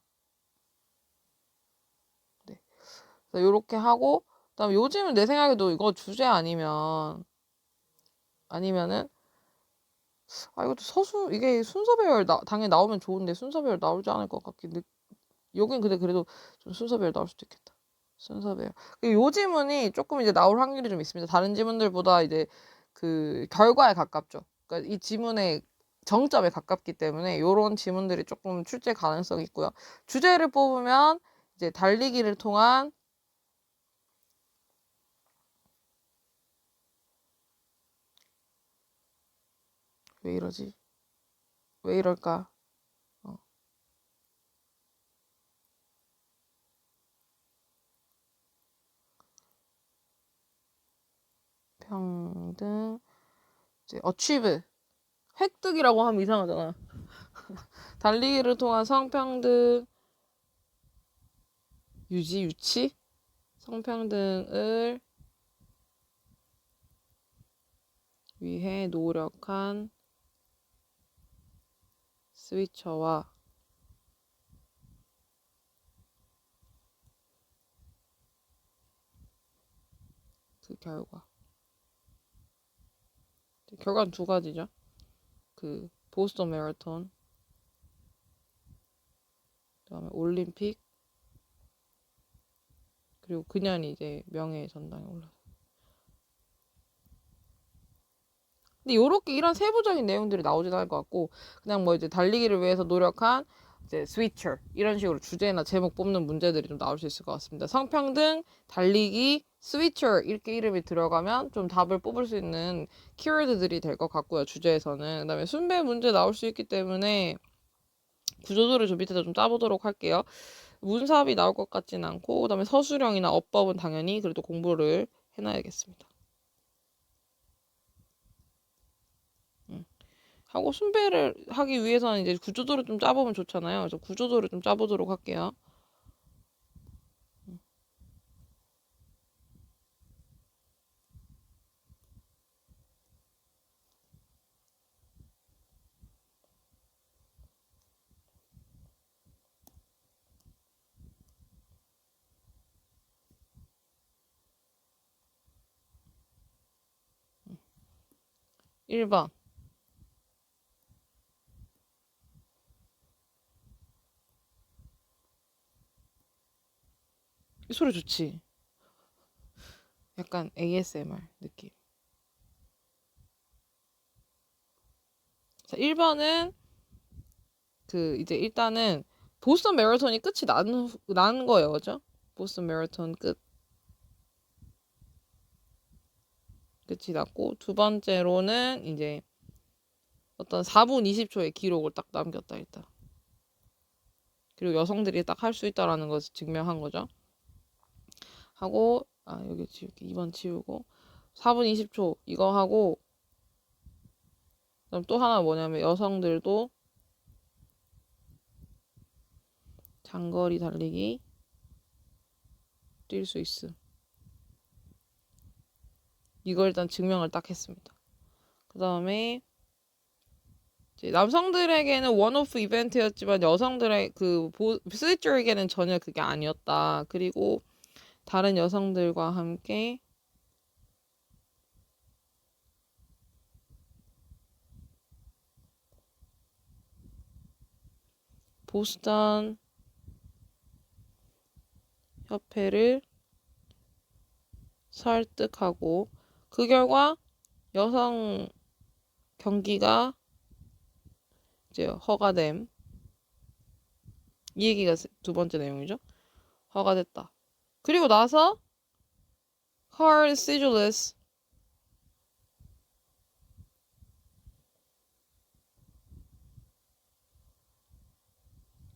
네. 그래서 요렇게 하고, 그다음에 요즘은 내 생각에도 이거 주제 아니면은, 이것도 이게 순서 배열 당연히 나오면 좋은데 순서 배열 나오지 않을 것 같긴 해. 여긴 근데 그래도 좀 순서 배열 나올 수도 있겠다. 순서 배열. 요 지문이 조금 이제 나올 확률이 좀 있습니다. 다른 지문들보다 이제 그 결과에 가깝죠. 그러니까 이 지문의 정점에 가깝기 때문에 이런 지문들이 조금 출제 가능성이 있고요. 주제를 뽑으면 이제 달리기를 통한 왜 이러지? 왜 이럴까? 평등 이제 achieve 획득이라고 하면 이상하잖아. 달리기를 통한 성평등 유치 성평등을 위해 노력한 스위처와 그 결과는 두 가지죠. 그 보스턴 마라톤 그다음에 올림픽 그리고 그년이 이제 명예의 전당에 올랐어요. 근데 요렇게 이런 세부적인 내용들이 나오진 않을 것 같고 그냥 뭐 이제 달리기를 위해서 노력한 이제 스위처 이런 식으로 주제나 제목 뽑는 문제들이 좀 나올 수 있을 것 같습니다. 성평등, 달리기, 스위처 이렇게 이름이 들어가면 좀 답을 뽑을 수 있는 키워드들이 될 것 같고요. 주제에서는. 그다음에 순배 문제 나올 수 있기 때문에 구조도를 좀 밑에다 좀 짜보도록 할게요. 문사합이 나올 것 같진 않고 그다음에 서술형이나 어법은 당연히 그래도 공부를 해놔야겠습니다. 하고 순배를 하기 위해서는 이제 구조도를 좀 짜보면 좋잖아요. 그래서 구조도를 좀 짜보도록 할게요. 1번. 이 소리 좋지? 약간 ASMR 느낌. 자, 1번은 이제 일단은 보스턴 마라톤이 끝이 나는 거예요. 그죠? 보스턴 마라톤 끝이 났고 두 번째로는 이제 어떤 4분 20초의 기록을 딱 남겼다 일단. 그리고 여성들이 딱 할 수 있다라는 것을 증명한 거죠. 하고 여기 지울게. 2번 지우고 4분 20초 이거 하고 그다음 또 하나 뭐냐면 여성들도 장거리 달리기 뛸 수 있음. 이걸 일단 증명을 딱 했습니다. 그 다음에 이제 남성들에게는 원오프 이벤트였지만 여성들의 그 스위트에게는 전혀 그게 아니었다. 그리고 다른 여성들과 함께 보스턴 협회를 설득하고 그 결과 여성 경기가 이제 허가됨. 이 얘기가 두 번째 내용이죠. 허가됐다. 그리고 나서 hard sigilless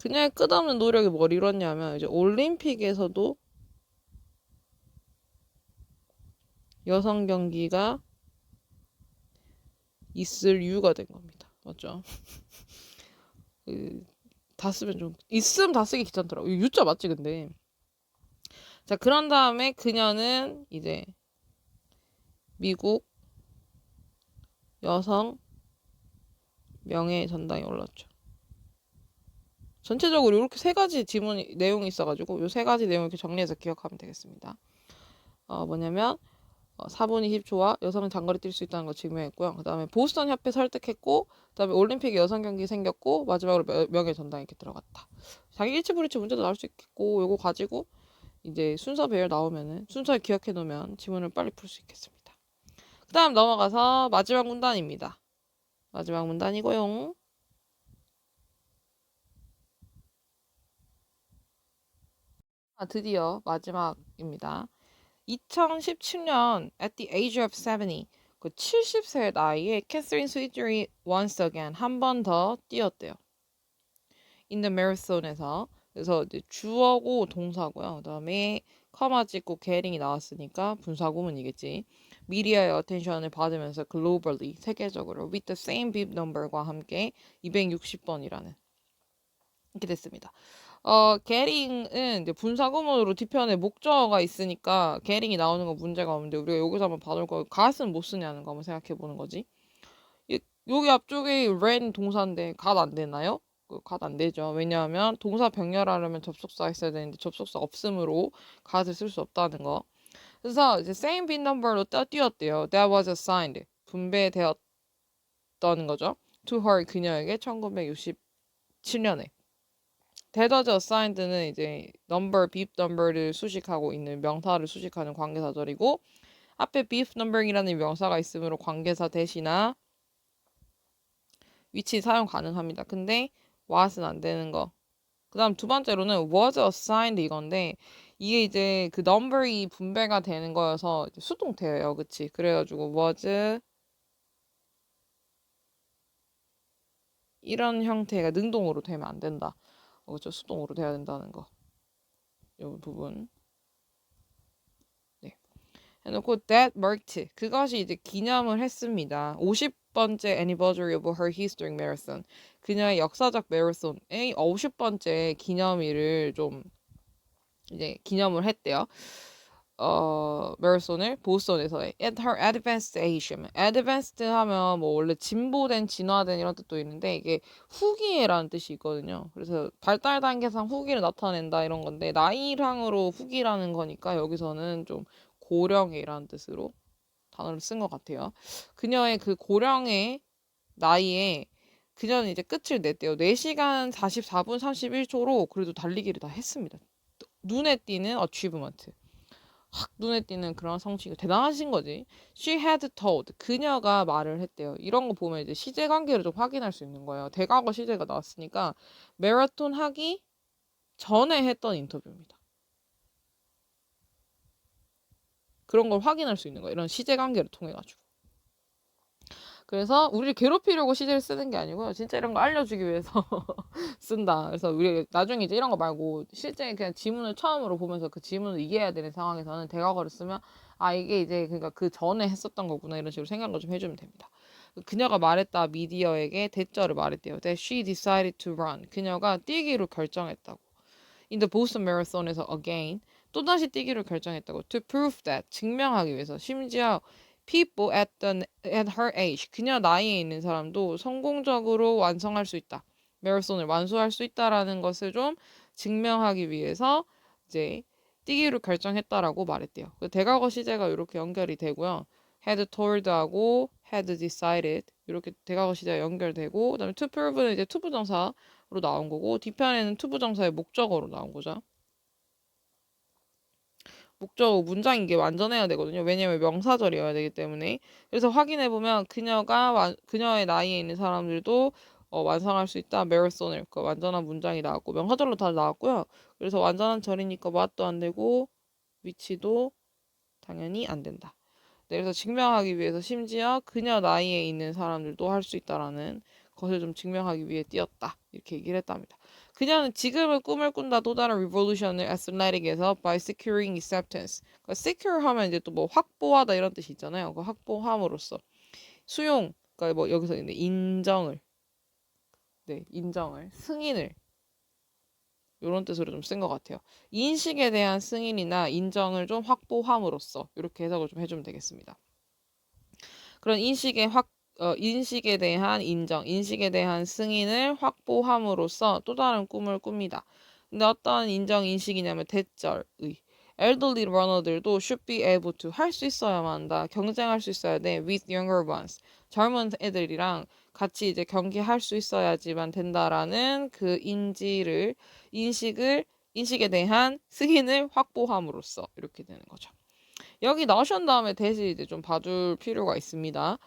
그녀의 끝없는 노력이 뭘 이뤘냐면 이제 올림픽에서도 여성 경기가 있을 이유가 된 겁니다. 맞죠? 다 쓰면 좀 있음 다 쓰기 귀찮더라고. 유자 맞지 근데. 자 그런 다음에 그녀는 이제 미국 여성 명예 전당에 올랐죠. 전체적으로 이렇게 세 가지 지문 내용이 있어가지고 이 세 가지 내용 이렇게 정리해서 기억하면 되겠습니다. 뭐냐면 4분 20초와 여성은 장거리 뛸 수 있다는 걸 증명했고요. 그 다음에 보스턴 협회 설득했고, 그 다음에 올림픽에 여성 경기 생겼고, 마지막으로 명예 전당에 이렇게 들어갔다. 자기 일치 불일치 문제도 나올 수 있겠고, 요거 가지고 이제 순서 배열 나오면은 순서를 기억해 놓으면 지문을 빨리 풀 수 있겠습니다. 그 다음 넘어가서 마지막 문단입니다. 마지막 문단이고요. 드디어 마지막입니다. 2017년 at the age of 70, 그 70세 나이에 캐서린 스위트리 once again 한 번 더 뛰었대요. in the marathon에서. 그래서 이제 주어고 동사고요. 그다음에 커마 찍고 게링이 나왔으니까 분사구문이겠지. 미디어의 어텐션을 받으면서 globally 세계적으로 with the same bib number과 함께 260번이라는 이렇게 됐습니다. 게링은 이제 분사구문으로 뒤편에 목적어가 있으니까 게링이 나오는 건 문제가 없는데 우리가 여기서 한번 봐놓을 거 gat은 못 쓰냐는 거 한번 생각해 보는 거지. 여기 앞쪽에 ran 동사인데 gat 안 되나요? gat 안 되죠. 왜냐하면 동사 병렬하려면 접속사 있어야 되는데 접속사 없으므로 gat을 쓸 수 없다는 거. 그래서 이제 same bin number로 뛰었대요. That was assigned. 분배되었다는 거죠. To her 그녀에게 1967년에. That was assigned는 이제 number, beef number를 수식하고 있는 명사를 수식하는 관계사절이고 앞에 beef number이라는 명사가 있으므로 관계사 대시나 위치 사용 가능합니다. 근데 what은 안 되는 거. 그 다음 두 번째로는 was assigned 이건데 이게 이제 그 number이 분배가 되는 거여서 수동태예요. 그치? 그래가지고 was 이런 형태가 능동으로 되면 안 된다. 그렇죠? 수동으로 돼야 된다는 거. 이 부분. 네. 해놓고 that marked 그것이 이제 기념을 했습니다. 50번째 anniversary of her historic marathon. 그녀의 역사적 마라톤의 50번째 기념일을 좀 이제 기념을 했대요. 마라톤을 보스턴에서의 at her advanced age. advanced 하면 뭐 원래 진보된, 진화된 이런 뜻도 있는데 이게 후기에라는 뜻이 있거든요. 그래서 발달 단계상 후기를 나타낸다 이런 건데 나이랑으로 후기라는 거니까 여기서는 좀 고령이라는 뜻으로 단어를 쓴 것 같아요. 그녀의 그 고령의 나이에 그녀는 이제 끝을 냈대요. 4시간 44분 31초로 그래도 달리기를 다 했습니다. 눈에 띄는 achievement. 확 눈에 띄는 그런 성취가 대단하신 거지. She had told. 그녀가 말을 했대요. 이런 거 보면 이제 시제 관계를 좀 확인할 수 있는 거예요. 대과거 시제가 나왔으니까 마라톤 하기 전에 했던 인터뷰입니다. 그런 걸 확인할 수 있는 거예요. 이런 시제 관계를 통해 가지고. 그래서 우리를 괴롭히려고 시제를 쓰는 게 아니고요. 진짜 이런 거 알려주기 위해서 쓴다. 그래서 우리 나중에 이제 이런 거 말고 실제 그냥 지문을 처음으로 보면서 그 지문을 이해해야 되는 상황에서는 대과거를 쓰면 아 이게 이제 그러니까 그 전에 했었던 거구나 이런 식으로 생각을 좀 해주면 됩니다. 그녀가 말했다 미디어에게 대절을 말했대요. That she decided to run. 그녀가 뛰기로 결정했다고. In the Boston Marathon에서 again 또다시 뛰기로 결정했다고. To prove that 증명하기 위해서 심지어 people at her age. 그녀 나이에 있는 사람도 성공적으로 완성할 수 있다. 마라톤을 완수할 수 있다라는 것을 좀 증명하기 위해서 이제 뛰기로 결정했다라고 말했대요. 그 대과거 시제가 이렇게 연결이 되고요. had told하고 had decided 이렇게 대과거 시제가 연결되고 그다음에 to prove는 이제 투부정사로 나온 거고 뒤편에는 투부정사의 목적어로 나온 거죠. 목적어 문장인 게 완전해야 되거든요. 왜냐면 명사절이어야 되기 때문에. 그래서 확인해 보면 그녀의 나이에 있는 사람들도 완성할 수 있다. 마라톤을 그 완전한 문장이 나왔고 명사절로 다 나왔고요. 그래서 완전한 절이니까 what도 안 되고 which도 당연히 안 된다. 네, 그래서 증명하기 위해서 심지어 그녀 나이에 있는 사람들도 할 수 있다라는 것을 좀 증명하기 위해 뛰었다. 이렇게 얘기를 했답니다. 그녀는 지금의 꿈을 꾼다 또 다른 revolution을 athletic에서 by securing acceptance. 그러니까 secure 하면 이제 또 뭐 확보하다 이런 뜻이 있잖아요. 그 확보함으로써 수용, 그러니까 뭐 여기서 있는 인정을, 네, 인정을, 승인을 이런 뜻으로 좀 쓴 것 같아요. 인식에 대한 승인이나 인정을 좀 확보함으로써 이렇게 해석을 좀 해주면 되겠습니다. 그런 인식에 대한 인정, 인식에 대한 승인을 확보함으로써 또 다른 꿈을 꿉니다. 근데 어떤 인정 인식이냐면 대절의. elderly runner들도 should be able to 할 수 있어야만 한다. 경쟁할 수 있어야 돼. with younger ones. 젊은 애들이랑 같이 이제 경기할 수 있어야지만 된다라는 그 인식에 대한 승인을 확보함으로써 이렇게 되는 거죠. 여기 나오신 다음에 대시 이제 좀 봐줄 필요가 있습니다.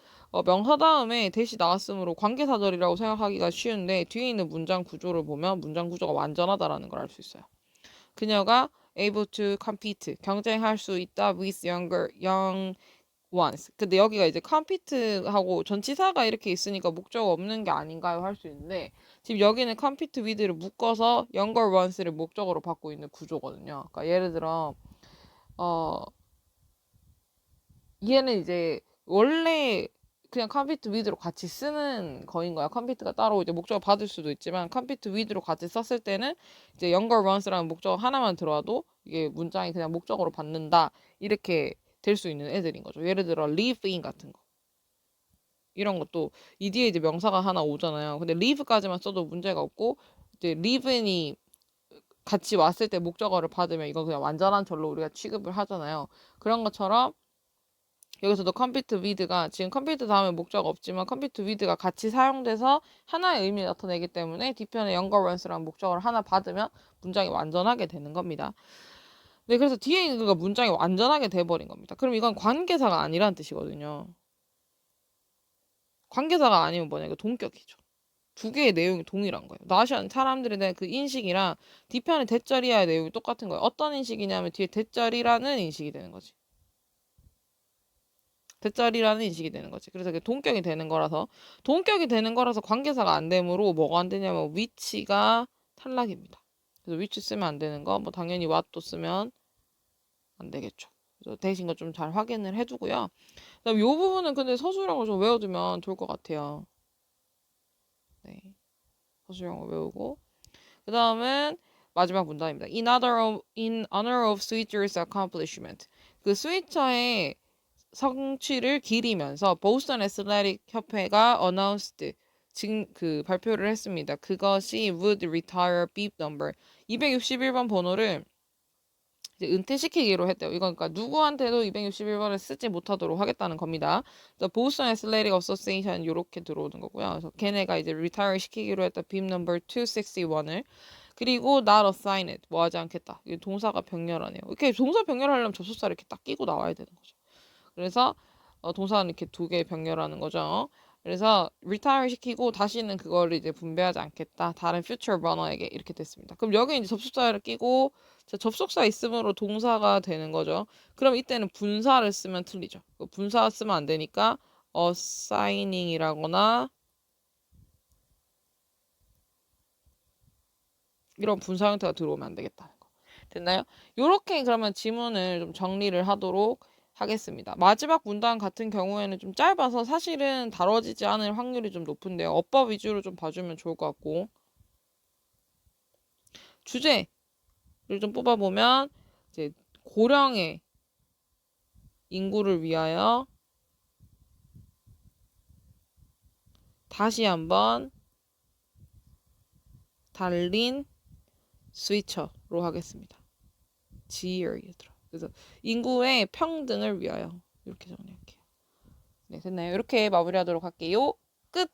명사 다음에 대시 나왔으므로 관계사절이라고 생각하기가 쉬운데 뒤에 있는 문장 구조를 보면 문장 구조가 완전하다라는 걸 알 수 있어요. 그녀가 able to compete 경쟁할 수 있다 with young ones. 근데 여기가 이제 compete하고 전치사가 이렇게 있으니까 목적 없는 게 아닌가요? 할 수 있는데 지금 여기는 compete with를 묶어서 younger ones를 목적으로 받고 있는 구조거든요. 그러니까 예를 들어 얘는 이제 원래 그냥 컴피트 위드로 같이 쓰는 거인 거야. 컴피트가 따로 이제 목적어 받을 수도 있지만 컴피트 위드로 같이 썼을 때는 이제 younger ones라는 목적어 하나만 들어와도 이게 문장이 그냥 목적어로 받는다. 이렇게 될 수 있는 애들인 거죠. 예를 들어 live in 같은 거. 이런 것도 이 뒤에 이제 명사가 하나 오잖아요. 근데 live까지만 써도 문제가 없고 이제 live in이 같이 왔을 때 목적어를 받으면 이건 그냥 완전한 절로 우리가 취급을 하잖아요. 그런 것처럼 여기서도 컴피트 위드가 지금 컴피트 다음에 목적 없지만 컴피트 위드가 같이 사용돼서 하나의 의미를 나타내기 때문에 뒤편에 younger ones라는 목적어를 하나 받으면 문장이 완전하게 되는 겁니다. 네, 그래서 뒤에 있는 그 문장이 완전하게 돼버린 겁니다. 그럼 이건 관계사가 아니란 뜻이거든요. 관계사가 아니면 뭐냐, 이거 동격이죠. 두 개의 내용이 동일한 거예요. 나시안 사람들에 대한 그 인식이랑 뒤편의 대절이야의 내용이 똑같은 거예요. 어떤 인식이냐면 뒤에 대절이라는 인식이 되는 거지. 대절이라는 인식이 되는 거지. 그래서 그게 동격이 되는 거라서 관계사가 안 되므로 뭐가 안 되냐면 위치가 탈락입니다. 그래서 위치 쓰면 안 되는 거, 뭐 당연히 what도 쓰면 안 되겠죠. 그래서 대신 거 좀 잘 확인을 해두고요. 그다음 요 부분은 근데 서술형을 좀 외워두면 좋을 것 같아요. 네, 서술형을 외우고 그 다음은 마지막 문단입니다. In honor of Switcher's accomplishment. 그 스위처의 성취를 기리면서 보스턴 애슬레틱 협회가 announced 지금 그 발표를 했습니다. 그것이 would retire bib number 261번 번호를 이제 은퇴시키기로 했대요. 이건 그러니까 누구한테도 261번을 쓰지 못하도록 하겠다는 겁니다. 그래서 보스턴 애슬레틱 어소시에이션 이렇게 들어오는 거고요. 그래서 걔네가 이제 retire 시키기로 했다 bib number 261을 그리고 not assign it 뭐 하지 않겠다. 이 동사가 병렬하네요. 이렇게 동사 병렬하려면 접속사를 이렇게 딱 끼고 나와야 되는 거죠. 그래서 동사는 이렇게 두 개 병렬하는 거죠. 그래서 retire 시키고 다시는 그거를 이제 분배하지 않겠다. 다른 future runner에게 이렇게 됐습니다. 그럼 여기 이제 접속사를 끼고 접속사 있음으로 동사가 되는 거죠. 그럼 이때는 분사를 쓰면 틀리죠. 분사 쓰면 안 되니까 assigning이라거나 이런 분사 형태가 들어오면 안 되겠다는 거. 됐나요? 요렇게 그러면 지문을 좀 정리를 하도록 하겠습니다. 마지막 문단 같은 경우에는 좀 짧아서 사실은 다뤄지지 않을 확률이 좀 높은데요. 어법 위주로 좀 봐주면 좋을 것 같고 주제를 좀 뽑아보면 이제 고령의 인구를 위하여 다시 한번 달린 스위처로 하겠습니다. cheer 얘들아. 그래서 인구의 평등을 위하여 이렇게 정리할게요. 네, 됐나요? 이렇게 마무리하도록 할게요. 끝!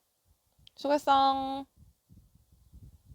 수고했어.